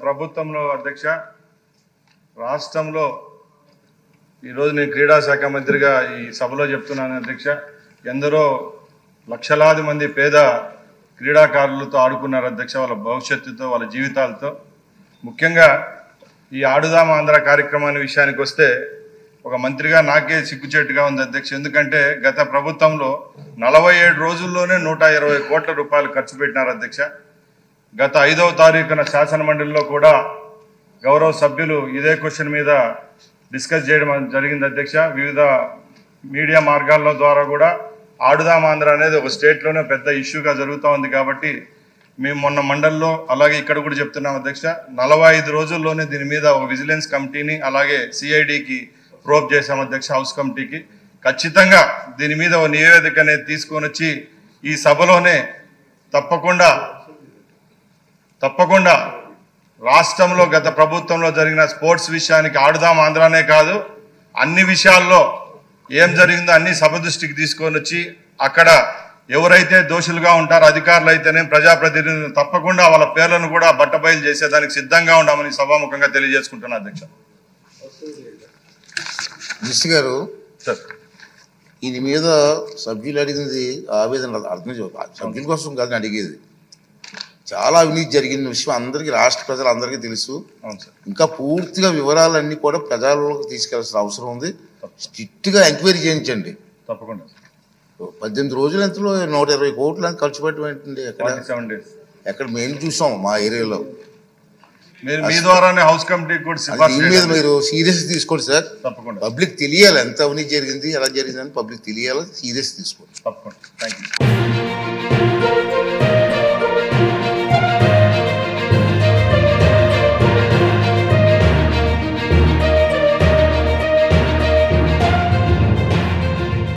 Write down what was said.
ప్రభుత్వంలో అధ్యక్ష రాష్ట్రంలో ఈరోజు నేను క్రీడా శాఖ మంత్రిగా ఈ సభలో చెప్తున్నాను అధ్యక్ష, ఎందరో లక్షలాది మంది పేద క్రీడాకారులతో ఆడుకున్నారు అధ్యక్ష, వాళ్ళ భవిష్యత్తుతో వాళ్ళ జీవితాలతో. ముఖ్యంగా ఈ ఆడుదాం ఆంధ్ర కార్యక్రమాన్ని విషయానికి వస్తే ఒక మంత్రిగా నాకే సిగ్గుచేటుగా ఉంది అధ్యక్ష. ఎందుకంటే గత ప్రభుత్వంలో 47 రోజుల్లోనే 120 కోట్ల రూపాయలు ఖర్చు పెట్టినారు అధ్యక్ష. గత 5వ తారీఖున శాసనమండలిలో కూడా గౌరవ సభ్యులు ఇదే క్వశ్చన్ మీద డిస్కస్ చేయడం జరిగింది అధ్యక్ష. వివిధ మీడియా మార్గాల ద్వారా కూడా ఆడుదాం ఆంధ్ర అనేది ఒక స్టేట్లోనే పెద్ద ఇష్యూగా జరుగుతూ ఉంది. కాబట్టి మేము మొన్న మండలిలో అలాగే ఇక్కడ కూడా చెప్తున్నాం అధ్యక్ష, 45 రోజుల్లోనే దీని మీద ఒక విజిలెన్స్ కమిటీని అలాగే సిఐడికి ప్రోబ్ చేశాం అధ్యక్ష, హౌస్ కమిటీకి. ఖచ్చితంగా దీని మీద ఒక నివేదిక అనేది తీసుకొని వచ్చి ఈ సభలోనే తప్పకుండా రాష్ట్రంలో గత ప్రభుత్వంలో జరిగిన స్పోర్ట్స్ విషయానికి ఆడుదాం ఆంధ్రానే కాదు అన్ని విషయాల్లో ఏం జరిగిందో అన్ని సభ దృష్టికి తీసుకొని వచ్చి అక్కడ ఎవరైతే దోషులుగా ఉంటారో అధికారులు అయితేనే ప్రజాప్రతినిధులు తప్పకుండా వాళ్ళ పేర్లను కూడా బట్టబయలు చేసేదానికి సిద్ధంగా ఉన్నామని సభాముఖంగా తెలియజేసుకుంటున్నా అధ్యక్ష. మినిస్టర్ గారు, దీని మీద సభ్యులు అడిగింది ఆవేదన అర్థం సభ్యుల కోసం కాదు అడిగేది. చాలా అవినీతి జరిగిన విషయం అందరికీ రాష్ట్ర ప్రజలందరికీ తెలుసు. ఇంకా పూర్తిగా వివరాలన్నీ కూడా ప్రజల్లోకి తీసుకెళ్లాల్సిన అవసరం ఉంది. స్ట్రిక్ట్గా ఎంక్వైరీ చేయించండి తప్పకుండా. 18 రోజులు ఎంతలో 120 కోట్లు ఖర్చు పెట్టండి. ఎక్కడ మేము చూసాం మా ఏరియాలో. మీ ద్వారానే హౌస్ కమిటీ కూడా దీని మీద మీరు సీరియస్ తీసుకోండి సార్. తప్పకుండా పబ్లిక్ తెలియాలి ఎంత అవినీతి జరిగింది ఎలా జరిగిందని పబ్లిక్ తెలియాలి. సీరియస్ తీసుకోండి. తప్పకుండా. Thank you.